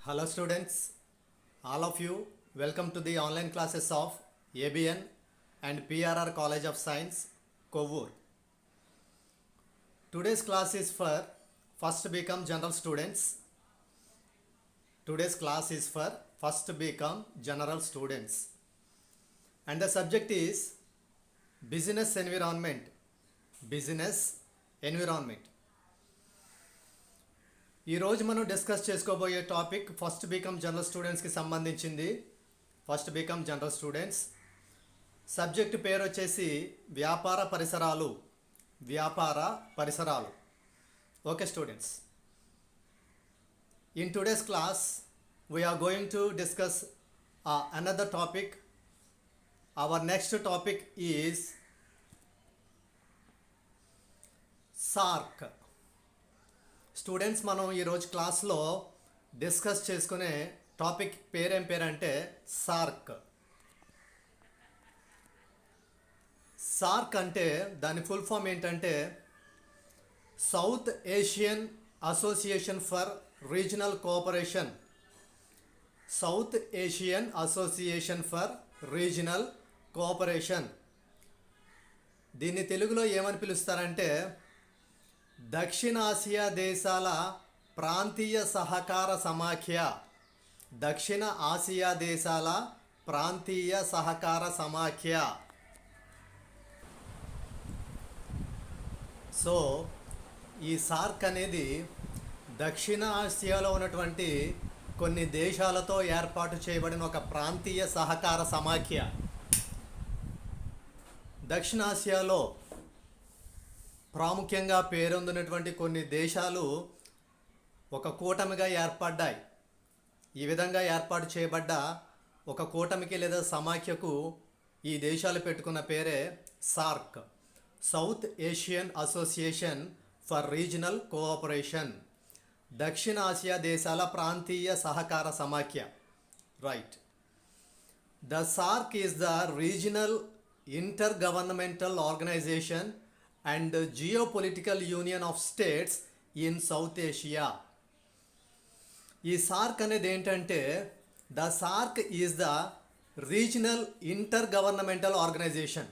Hello students, all of you, welcome to the online classes of ABN and PRR College of Science, Kovur. Today's class is for first become general students. Today's class is for first become general students. And the subject is business environment. Business environment. ఈరోజు మనం discuss చేసుకోబోయే topic first BCom general స్టూడెంట్స్కి సంబంధించింది. First BCom general students subject పేరు వచ్చేసి వ్యాపార పరిసరాలు. వ్యాపార పరిసరాలు. Okay students, in today's class we're going to discuss another topic. Our next topic is SAARC. Students, మనం ఈరోజు క్లాస్లో డిస్కస్ చేసుకునే టాపిక్ పేరేం పేరంటే సార్క్. సార్క్ అంటే దాని ఫుల్ ఫామ్ ఏంటంటే south Asian Association for Regional cooperation. South Asian Association for Regional cooperation. దీన్ని తెలుగులో ఏమని పిలుస్తారంటే దక్షిణాసియా దేశాల ప్రాంతీయ సహకార సమాఖ్య. దక్షిణ ఆసియా దేశాల ప్రాంతీయ సహకార సమాఖ్య. సో ఈ సార్క్ అనేది దక్షిణ ఆసియాలో ఉన్నటువంటి కొన్ని దేశాలతో ఏర్పాటు చేయబడిన ఒక ప్రాంతీయ సహకార సమాఖ్య. దక్షిణాసియాలో ప్రాముఖ్యంగా పేరొందినటువంటి కొన్ని దేశాలు ఒక కూటమిగా ఏర్పడ్డాయి. ఈ విధంగా ఏర్పాటు చేయబడ్డ ఒక కూటమికి లేదా సమాఖ్యకు ఈ దేశాలు పెట్టుకున్న పేరే SAARC. South Asian Association for Regional Cooperation. దక్షిణ ఆసియా దేశాల ప్రాంతీయ సహకార సమాఖ్య. Right. The SAARC is the regional inter governmental organisation and geopolitical union of states in South Asia. ఈ సార్క్ అనేది ఏంటంటే the SAARC is the regional inter governmental organisation.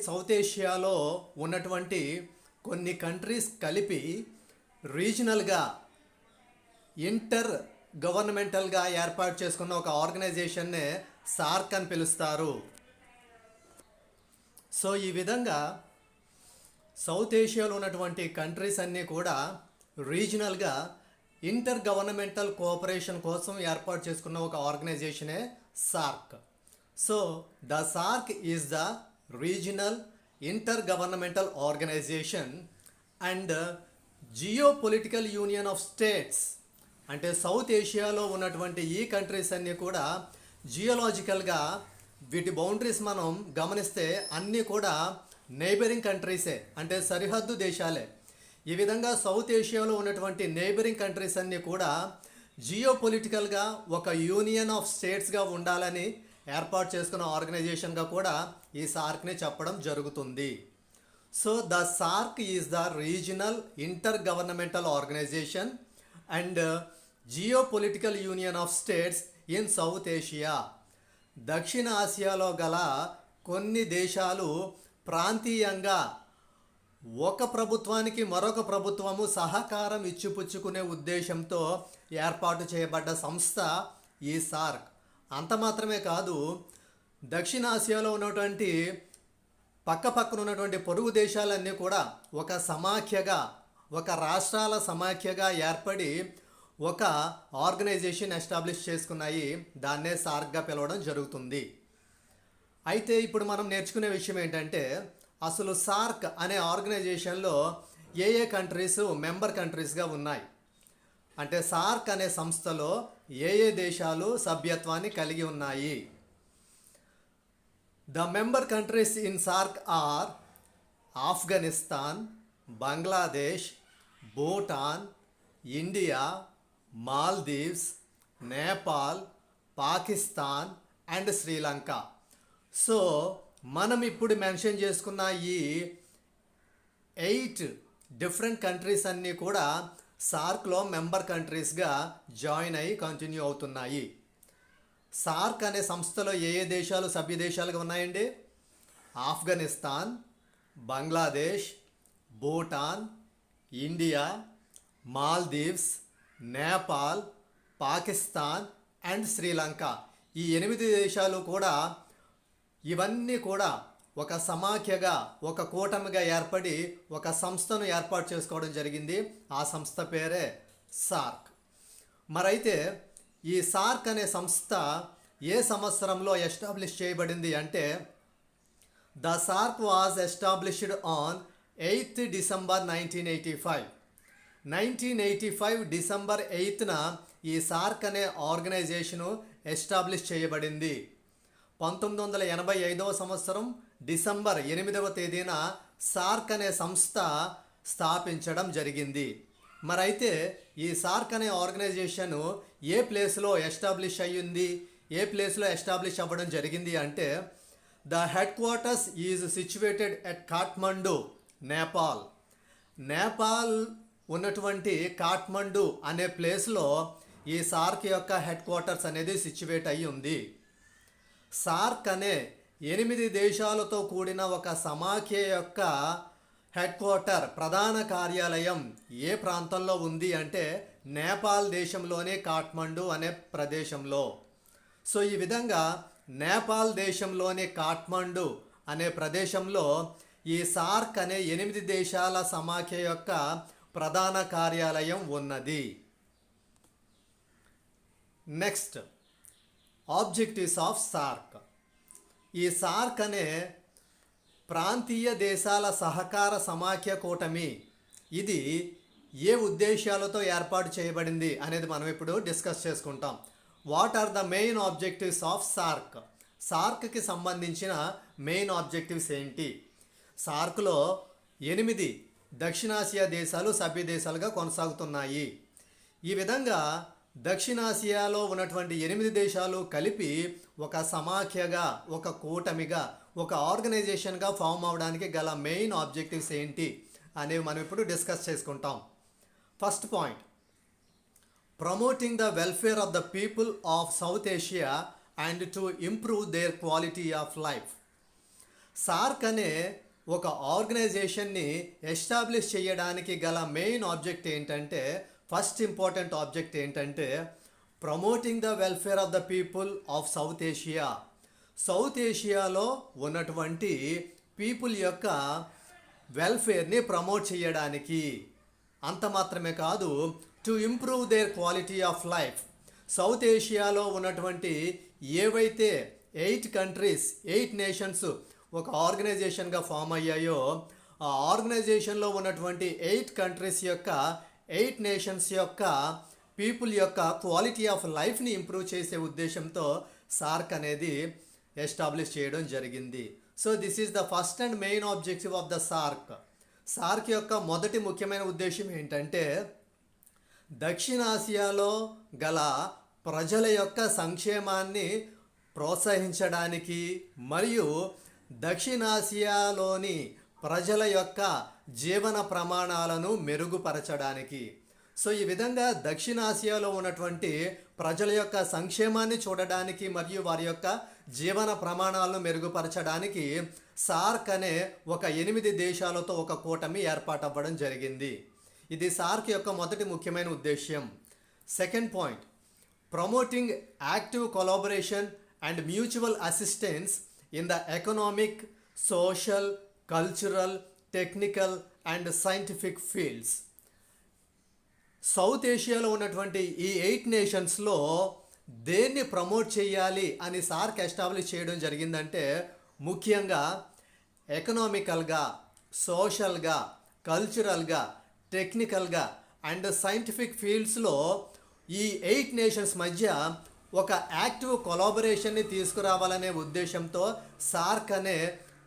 South ఏషియాలో ఉన్నటువంటి కొన్ని కంట్రీస్ కలిపి రీజనల్గా ఇంటర్ గవర్నమెంటల్గా ఏర్పాటు చేసుకున్న ఒక ఆర్గనైజేషన్నే సార్క్ అని పిలుస్తారు. సో ఈ విధంగా సౌత్ ఏషియాలో ఉన్నటువంటి కంట్రీస్ అన్నీ కూడా రీజనల్గా ఇంటర్ గవర్నమెంటల్ కోఆపరేషన్ కోసం ఏర్పాటు చేసుకున్న ఒక ఆర్గనైజేషనే SAARC. So the SAARC is the regional inter governmental organisation and geo political union of states. అంటే సౌత్ ఏషియాలో ఉన్నటువంటి ఈ కంట్రీస్ అన్నీ కూడా జియోలాజికల్గా వీటి బౌండరీస్ మనం గమనిస్తే అన్నీ కూడా నైబరింగ్ కంట్రీసే, అంటే సరిహద్దు దేశాలే. ఈ విధంగా సౌత్ ఏషియాలో ఉన్నటువంటి నైబరింగ్ కంట్రీస్ అన్నీ కూడా జియో పొలిటికల్గా ఒక యూనియన్ ఆఫ్ స్టేట్స్గా ఉండాలని ఏర్పాటు చేసుకున్న ఆర్గనైజేషన్గా కూడా ఈ సార్క్ని చెప్పడం జరుగుతుంది. So the SAARC is the regional inter governmental organisation and geo political union of states in South Asia. దక్షిణ ఆసియాలో గల కొన్ని దేశాలు ప్రాంతీయంగా ఒక ప్రభుత్వానికి మరొక ప్రభుత్వము సహకారం ఇచ్చిపుచ్చుకునే ఉద్దేశంతో ఏర్పాటు చేయబడ్డ సంస్థ ఈ సార్క్. అంత మాత్రమే కాదు, దక్షిణ ఆసియాలో ఉన్నటువంటి పక్కపక్కన ఉన్నటువంటి పొరుగు దేశాలన్నీ కూడా ఒక సమాఖ్యగా, ఒక రాష్ట్రాల సమాఖ్యగా ఏర్పడి ఒక ఆర్గనైజేషన్ ఎస్టాబ్లిష్ చేసుకున్నాయి. దాన్నే సార్క్గా పిలవడం జరుగుతుంది. అయితే ఇప్పుడు మనం నేర్చుకునే విషయం ఏంటంటే అసలు సార్క్ అనే ఆర్గనైజేషన్లో ఏ ఏ కంట్రీస్ మెంబర్ కంట్రీస్గా ఉన్నాయి, అంటే సార్క్ అనే సంస్థలో ఏ ఏ దేశాలు సభ్యత్వాన్ని కలిగి ఉన్నాయి. The member countries in SAARC are Afghanistan, Bangladesh, Bhutan, India, Maldives, Nepal, Pakistan and Sri Lanka. So మనం ఇప్పుడు మెన్షన్ చేసుకున్న ఈ 8 డిఫరెంట్ కంట్రీస్ అన్నీ కూడా సార్క్లో మెంబర్ కంట్రీస్గా జాయిన్ అయ్యి కంటిన్యూ అవుతున్నాయి. సార్క్ అనే సంస్థలో ఏ ఏ దేశాలు సభ్య దేశాలుగా ఉన్నాయండి? Afghanistan, Bangladesh, Bhutan, India, Maldives, Nepal, Pakistan and Sri Lanka. ఈ 8 దేశాలు కూడా ఇవన్నీ కూడా ఒక సమాఖ్యగా ఒక కూటమిగా ఏర్పడి ఒక సంస్థను ఏర్పాటు చేసుకోవడం జరిగింది. ఆ సంస్థ పేరే సార్క్. మరైతే ఈ సార్క్ అనే సంస్థ ఏ సంవత్సరంలో ఎస్టాబ్లిష్ చేయబడింది అంటే the SAARC was established on 8th December 1985. 1985 December 8న ఈ సార్క్ అనే ఆర్గనైజేషను ఎస్టాబ్లిష్ చేయబడింది. 1985వ సంవత్సరం డిసెంబర్ 8వ తేదీన సార్క్ అనే సంస్థ స్థాపించడం జరిగింది. మరైతే ఈ సార్క్ అనే ఆర్గనైజేషన్ ఏ ప్లేస్లో ఎస్టాబ్లిష్ అయ్యింది, ఏ ప్లేస్లో ఎస్టాబ్లిష్ అవ్వడం జరిగింది అంటే the head quarters is situated at Kathmandu, Nepal. Nepal ఉన్నటువంటి కాఠ్మండు అనే ప్లేస్లో ఈ సార్క్ యొక్క హెడ్ క్వార్టర్స్ అనేది సిచ్యువేట్ అయి ఉంది. సార్క్ అనే 8 దేశాలతో కూడిన ఒక సమాఖ్య యొక్క హెడ్ క్వార్టర్ ప్రధాన కార్యాలయం ఏ ప్రాంతంలో ఉంది అంటే నేపాల్ దేశంలోని కాఠ్మండు అనే ప్రదేశంలో. సో ఈ విధంగా నేపాల్ దేశంలోని కాఠ్మండు అనే ప్రదేశంలో ఈ సార్క్ అనే 8 దేశాల సమాఖ్య యొక్క ప్రధాన కార్యాలయం ఉన్నది. Next, objectives of SAARC. ఈ సార్క్ అనే ప్రాంతీయ దేశాల సహకార సమాఖ్య కూటమి ఇది ఏ ఉద్దేశాలతో ఏర్పాటు చేయబడింది అనేది మనం ఇప్పుడు డిస్కస్ చేసుకుంటాం. What are the main objectives of SAARC? సార్క్కి సంబంధించిన మెయిన్ ఆబ్జెక్టివ్స్ ఏంటి? సార్క్లో 8 దక్షిణాసియా దేశాలు సభ్య దేశాలుగా కొనసాగుతున్నాయి. ఈ విధంగా దక్షిణాసియాలో ఉన్నటువంటి 8 దేశాలు కలిపి ఒక సమాఖ్యగా, ఒక కూటమిగా, ఒక ఆర్గనైజేషన్గా ఫామ్ అవడానికి గల మెయిన్ ఆబ్జెక్టివ్స్ ఏంటి అనేవి మనం ఇప్పుడు డిస్కస్ చేసుకుంటాం. First point, promoting the welfare of the people of South Asia and to improve their quality of life. SAARC అనే ఒక ఆర్గనైజేషన్ని ఎస్టాబ్లిష్ చేయడానికి గల మెయిన్ ఆబ్జెక్ట్ ఏంటంటే, ఫస్ట్ ఇంపార్టెంట్ ఆబ్జెక్ట్ ఏంటంటే promoting the welfare of the people of South Asia. South ఏషియాలో ఉన్నటువంటి people యొక్క వెల్ఫేర్ని ప్రమోట్ చేయడానికి. అంత మాత్రమే కాదు, to improve their quality of life. South ఏషియాలో ఉన్నటువంటి ఏవైతే 8 కంట్రీస్, 8 నేషన్స్ ఒక ఆర్గనైజేషన్గా ఫామ్ అయ్యాయో ఆ ఆర్గనైజేషన్లో ఉన్నటువంటి 8 కంట్రీస్ యొక్క 8 నేషన్స్ యొక్క పీపుల్ యొక్క క్వాలిటీ ఆఫ్ లైఫ్ని ఇంప్రూవ్ చేసే ఉద్దేశంతో సార్క్ అనేది ఎస్టాబ్లిష్ చేయడం జరిగింది. So this is the first and main objective of the SAARC. SAARC యొక్క మొదటి ముఖ్యమైన ఉద్దేశం ఏంటంటే దక్షిణాసియాలో గల ప్రజల యొక్క సంక్షేమాన్ని ప్రోత్సహించడానికి మరియు దక్షిణాసియాలోని ప్రజల యొక్క జీవన ప్రమాణాలను మెరుగుపరచడానికి. సో ఈ విధంగా దక్షిణాసియాలో ఉన్నటువంటి ప్రజల యొక్క సంక్షేమాన్ని చూడడానికి మరియు వారి యొక్క జీవన ప్రమాణాలను మెరుగుపరచడానికి సార్క్ అనే ఒక 8 దేశాలతో ఒక కూటమి ఏర్పాటవ్వడం జరిగింది. ఇది సార్క్ యొక్క మొదటి ముఖ్యమైన ఉద్దేశ్యం. Second point, promoting active collaboration and mutual assistance in the economic, social, cultural, technical and scientific fields. South ఏషియాలో ఉన్నటువంటి ఈ 8 నేషన్స్లో దేన్ని ప్రమోట్ చేయాలి అని సార్క్ ఎస్టాబ్లిష్ చేయడం జరిగిందంటే ముఖ్యంగా ఎకనామికల్గా, సోషల్గా, కల్చరల్గా, టెక్నికల్గా అండ్ సైంటిఫిక్ ఫీల్డ్స్లో ఈ 8 నేషన్స్ మధ్య ఒక యాక్టివ్ కొలాబరేషన్ని తీసుకురావాలనే ఉద్దేశంతో సార్క్ అనే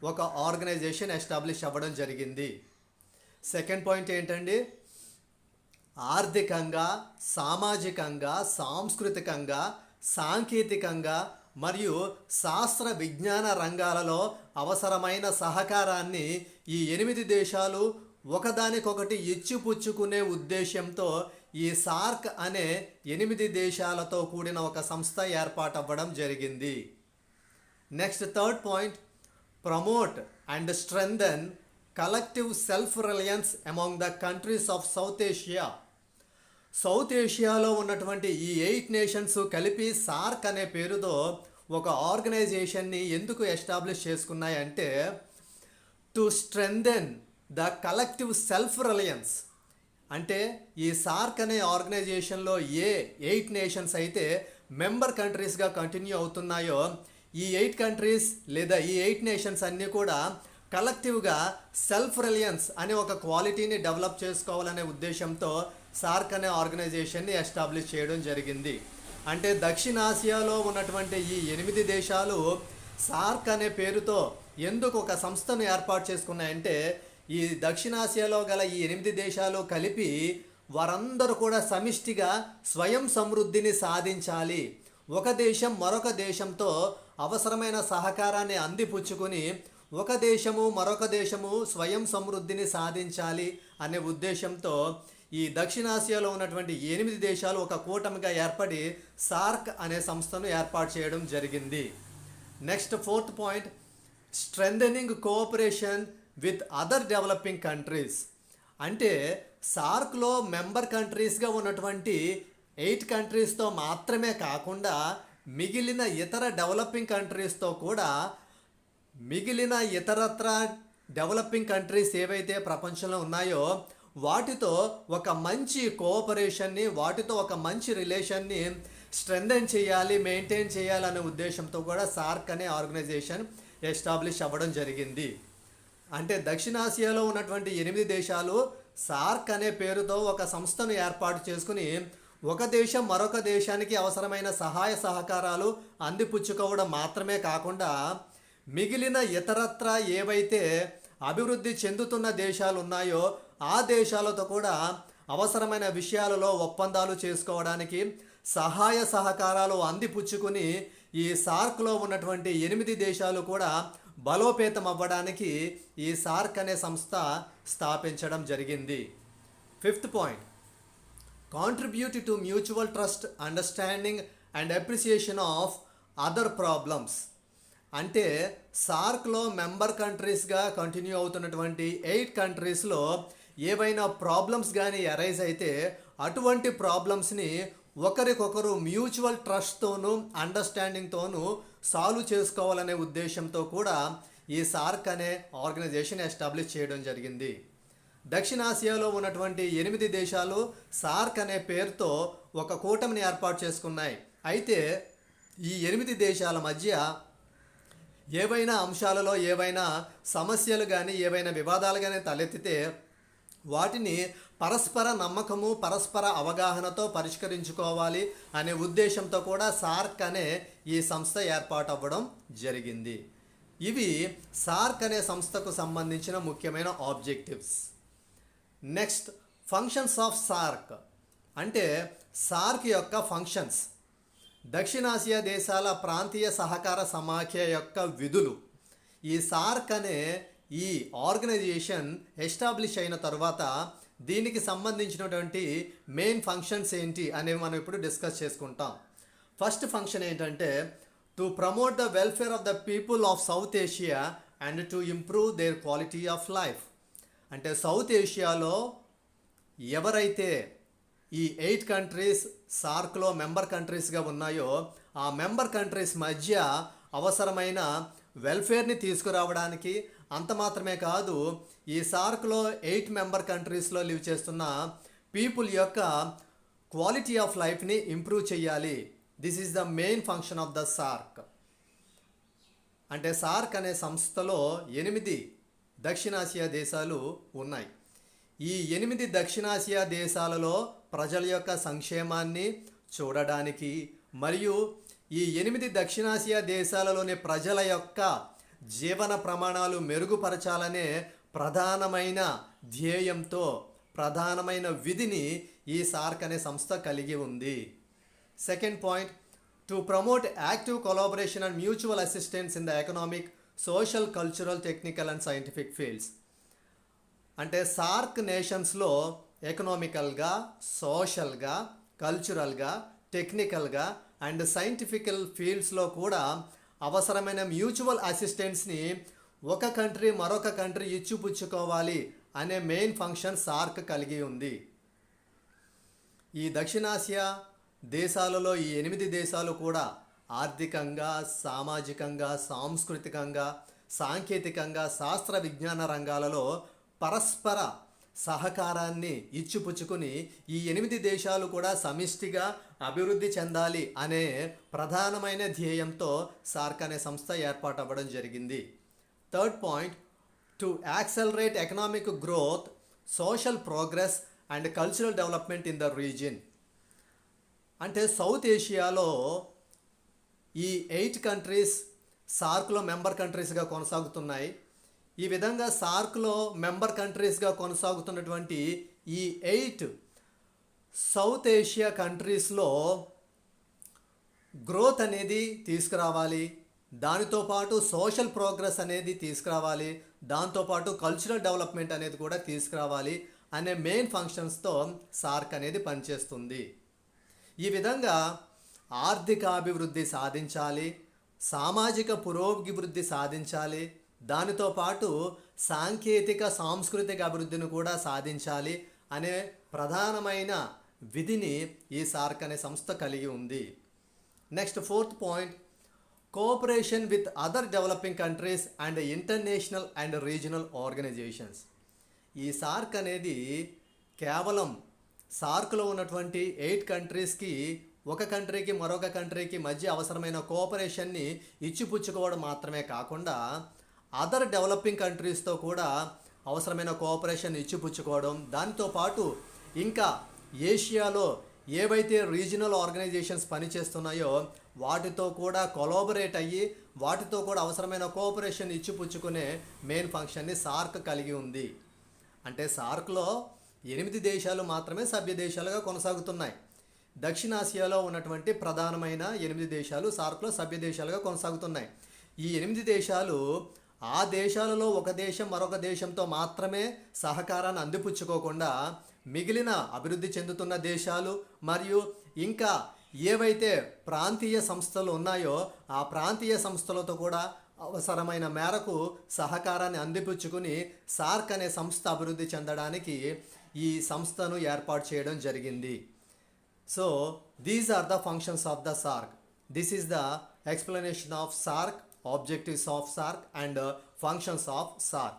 ఒక ఆర్గనైజేషన్ ఎస్టాబ్లిష్ అవ్వడం జరిగింది. సెకండ్ పాయింట్ ఏంటండి, ఆర్థికంగా, సామాజికంగా, సాంస్కృతికంగా, సాంకేతికంగా మరియు శాస్త్ర విజ్ఞాన రంగాలలో అవసరమైన సహకారాన్ని ఈ 8 దేశాలు ఒకదానికొకటి ఇచ్చిపుచ్చుకునే ఉద్దేశంతో ఈ సార్క్ అనే 8 దేశాలతో కూడిన ఒక సంస్థ ఏర్పాటవ్వడం జరిగింది. Next third point, promote and strengthen collective self reliance among the countries of South Asia. South ఏషియాలో ఉన్నటువంటి ఈ 8 నేషన్స్ కలిపి సార్క్ అనే పేరుతో ఒక ఆర్గనైజేషన్ని ఎందుకు ఎస్టాబ్లిష్ చేసుకున్నాయంటే to strengthen the collective self reliance. అంటే ఈ సార్క్ అనే ఆర్గనైజేషన్లో ఏ 8 నేషన్స్ అయితే మెంబర్ కంట్రీస్గా కంటిన్యూ అవుతున్నాయో ఈ 8 కంట్రీస్ లేదా ఈ 8 నేషన్స్ అన్నీ కూడా కలెక్టివ్గా సెల్ఫ్ రిలయన్స్ అనే ఒక క్వాలిటీని డెవలప్ చేసుకోవాలనే ఉద్దేశంతో సార్క్ అనే ఆర్గనైజేషన్ని ఎస్టాబ్లిష్ చేయడం జరిగింది. అంటే దక్షిణాసియాలో ఉన్నటువంటి ఈ 8 దేశాలు సార్క్ అనే పేరుతో ఎందుకు ఒక సంస్థను ఏర్పాటు చేసుకున్నాయంటే ఈ దక్షిణాసియాలో గల ఈ 8 దేశాలు కలిపి వారందరూ కూడా సమిష్టిగా స్వయం సమృద్ధిని సాధించాలి, ఒక దేశం మరొక దేశంతో అవసరమైన సహకారాన్ని అందిపుచ్చుకొని ఒక దేశము మరొక దేశము స్వయం సమృద్ధిని సాధించాలి అనే ఉద్దేశంతో ఈ దక్షిణాసియాలో ఉన్నటువంటి 8 దేశాలు ఒక కూటమిగా ఏర్పడి సార్క్ అనే సంస్థను ఏర్పాటు చేయడం జరిగింది. Next fourth point, strengthening cooperation with other developing countries. అంటే సార్క్లో మెంబర్ కంట్రీస్గా ఉన్నటువంటి 8 కంట్రీస్తో మాత్రమే కాకుండా మిగిలిన ఇతర డెవలపింగ్ కంట్రీస్తో కూడా మిగిలిన ఇతరత్ర డెవలపింగ్ కంట్రీస్ ఏవైతే ప్రపంచంలో ఉన్నాయో వాటితో ఒక మంచి కోఆపరేషన్ని, వాటితో ఒక మంచి రిలేషన్ని స్ట్రెంథెన్ చేయాలి, మెయింటైన్ చేయాలనే ఉద్దేశంతో కూడా సార్క్ అనే ఆర్గనైజేషన్ ఎస్టాబ్లిష్ అవ్వడం జరిగింది. అంటే దక్షిణాసియాలో ఉన్నటువంటి 8 దేశాలు సార్క్ అనే పేరుతో ఒక సంస్థను ఏర్పాటు చేసుకుని ఒక దేశం మరొక దేశానికి అవసరమైన సహాయ సహకారాలు అందిపుచ్చుకోవడం మాత్రమే కాకుండా మిగిలిన ఇతరత్ర ఏవైతే అభివృద్ధి చెందుతున్న దేశాలు ఉన్నాయో ఆ దేశాలతో కూడా అవసరమైన విషయాలలో ఒప్పందాలు చేసుకోవడానికి సహాయ సహకారాలు అందిపుచ్చుకుని ఈ సార్క్లో ఉన్నటువంటి 8 దేశాలు కూడా బలోపేతం అవ్వడానికి ఈ సార్క్ అనే సంస్థ స్థాపించడం జరిగింది. Fifth point, contribute to mutual trust, understanding and appreciation of other problems. అంటే సార్క్లో మెంబర్ కంట్రీస్గా కంటిన్యూ అవుతున్నటువంటి 8 కంట్రీస్లో ఏవైనా ప్రాబ్లమ్స్ కానీ అరైజ్ అయితే అటువంటి ప్రాబ్లమ్స్ని ఒకరికొకరు మ్యూచువల్ ట్రస్ట్తోనూ అండర్స్టాండింగ్తోనూ సాల్వ్ చేసుకోవాలనే ఉద్దేశంతో కూడా ఈ సార్క్ అనే ఆర్గనైజేషన్ ఎస్టాబ్లిష్ చేయడం జరిగింది. దక్షిణాసియాలో ఉన్నటువంటి 8 దేశాలు సార్క్ అనే పేరుతో ఒక కూటమిని ఏర్పాటు చేసుకున్నాయి. అయితే ఈ 8 దేశాల మధ్య ఏవైనా అంశాలలో ఏవైనా సమస్యలు కానీ ఏవైనా వివాదాలు కానీ తలెత్తితే వాటిని పరస్పర నమ్మకము, పరస్పర అవగాహనతో పరిష్కరించుకోవాలి అనే ఉద్దేశంతో కూడా సార్క్ అనే ఈ సంస్థ ఏర్పాటు అవ్వడం జరిగింది. ఇవి సార్క్ అనే సంస్థకు సంబంధించిన ముఖ్యమైన objectives. Next, functions of SAARC. అంటే సార్క్ యొక్క ఫంక్షన్స్, దక్షిణాసియా దేశాల ప్రాంతీయ సహకార సమాఖ్య యొక్క విధులు. ఈ సార్క్ అనే ఈ ఆర్గనైజేషన్ ఎస్టాబ్లిష్ అయిన తర్వాత దీనికి సంబంధించినటువంటి మెయిన్ ఫంక్షన్స్ ఏంటి అనేవి మనం ఇప్పుడు డిస్కస్ చేసుకుంటాం. ఫస్ట్ ఫంక్షన్ ఏంటంటే to promote the welfare of the people of South Asia and to improve their quality of life. అంటే సౌత్ ఏషియాలో ఎవరైతే ఈ 8 కంట్రీస్ సార్క్లో మెంబర్ కంట్రీస్గా ఉన్నాయో ఆ మెంబర్ కంట్రీస్ మధ్య అవసరమైన వెల్ఫేర్ని తీసుకురావడానికి, అంత మాత్రమే కాదు ఈ సార్క్లో 8 మెంబర్ కంట్రీస్లో లివ్ చేస్తున్న పీపుల్ యొక్క క్వాలిటీ ఆఫ్ లైఫ్ని ఇంప్రూవ్ చేయాలి. This is the main function of the SAARC. అంటే సార్క్ అనే సంస్థలో 8 దక్షిణాసియా దేశాలు ఉన్నాయి. ఈ 8 దక్షిణాసియా దేశాలలో ప్రజల యొక్క సంక్షేమాన్ని చూడడానికి మరియు ఈ 8 దక్షిణాసియా దేశాలలోని ప్రజల యొక్క జీవన ప్రమాణాలు మెరుగుపరచాలనే ప్రధానమైన ధ్యేయంతో, ప్రధానమైన విధిని ఈ సార్క్ అనే సంస్థ కలిగి ఉంది. Second point, to promote active collaboration and mutual assistance in the economic, social, cultural, technical and scientific fields. అంటే సార్క్ నేషన్స్లో ఎకనామికల్గా, సోషల్గా, కల్చరల్గా, టెక్నికల్గా అండ్ సైంటిఫికల్ ఫీల్డ్స్లో కూడా అవసరమైన మ్యూచువల్ అసిస్టెన్స్ని ఒక కంట్రీ మరొక కంట్రీ ఇచ్చిపుచ్చుకోవాలి అనే మెయిన్ ఫంక్షన్ సార్క్ కలిగి ఉంది. ఈ దక్షిణాసియా దేశాలలో ఈ 8 దేశాలు కూడా ఆర్థికంగా, సామాజికంగా, సాంస్కృతికంగా, సాంకేతికంగా, శాస్త్ర విజ్ఞాన రంగాలలో పరస్పర సహకారాన్ని ఇచ్చిపుచ్చుకుని ఈ 8 దేశాలు కూడా సమిష్టిగా అభివృద్ధి చెందాలి అనే ప్రధానమైన ధ్యేయంతో సార్క్ అనే సంస్థ ఏర్పాటవ్వడం జరిగింది. Third point, to accelerate economic growth, social progress and cultural development in the region. అంటే సౌత్ ఏషియాలో ఈ 8 కంట్రీస్ సార్క్లో మెంబర్ కంట్రీస్గా కొనసాగుతున్నాయి. ఈ విధంగా సార్క్లో మెంబర్ కంట్రీస్గా కొనసాగుతున్నటువంటి ఈ 8 సౌత్ ఏషియా కంట్రీస్లో గ్రోత్ అనేది తీసుకురావాలి, దానితో పాటు సోషల్ ప్రోగ్రెస్ అనేది తీసుకురావాలి, దాంతోపాటు కల్చరల్ డెవలప్మెంట్ అనేది కూడా తీసుకురావాలి అనే మెయిన్ ఫంక్షన్స్తో సార్క్ అనేది పనిచేస్తుంది. ఈ విధంగా ఆర్థిక అభివృద్ధి సాధించాలి, సామాజిక పురోభివృద్ధి సాధించాలి, దానితో పాటు సాంకేతిక సాంస్కృతిక అభివృద్ధిని కూడా సాధించాలి అనే ప్రధానమైన విధిని ఈ సార్క్ అనే సంస్థ కలిగి ఉంది. Next fourth point, cooperation with other developing countries and international and regional organisations. ఈ సార్క్ అనేది కేవలం సార్క్లో ఉన్నటువంటి 8 కంట్రీస్కి, ఒక కంట్రీకి మరొక కంట్రీకి మధ్య అవసరమైన కోఆపరేషన్ని ఇచ్చిపుచ్చుకోవడం మాత్రమే కాకుండా అదర్ డెవలపింగ్ కంట్రీస్తో కూడా అవసరమైన కోఆపరేషన్ ఇచ్చిపుచ్చుకోవడం, దానితో పాటు ఇంకా ఏషియాలో ఏవైతే రీజనల్ ఆర్గనైజేషన్స్ పనిచేస్తున్నాయో వాటితో కూడా కొలాబరేట్ అయ్యి వాటితో కూడా అవసరమైన కోఆపరేషన్ ఇచ్చిపుచ్చుకునే మెయిన్ ఫంక్షన్ని సార్క్ కలిగి ఉంది. అంటే సార్క్లో 8 దేశాలు మాత్రమే సభ్య దేశాలుగా కొనసాగుతున్నాయి. దక్షిణాసియాలో ఉన్నటువంటి ప్రధానమైన 8 దేశాలు సార్క్లో సభ్య దేశాలుగా కొనసాగుతున్నాయి. ఈ 8 దేశాలు ఆ దేశాలలో ఒక దేశం మరొక దేశంతో మాత్రమే సహకారాన్ని అందిపుచ్చుకోకుండా మిగిలిన అభివృద్ధి చెందుతున్న దేశాలు మరియు ఇంకా ఏవైతే ప్రాంతీయ సంస్థలు ఉన్నాయో ఆ ప్రాంతీయ సంస్థలతో కూడా అవసరమైన మేరకు సహకారాన్ని అందిపుచ్చుకుని సార్క్ అనే సంస్థ అభివృద్ధి చెందడానికి ఈ సంస్థను ఏర్పాటు చేయడం జరిగింది. So these are the functions of the SAARC. This is the explanation of SAARC, objectives of SARC and functions of SARC.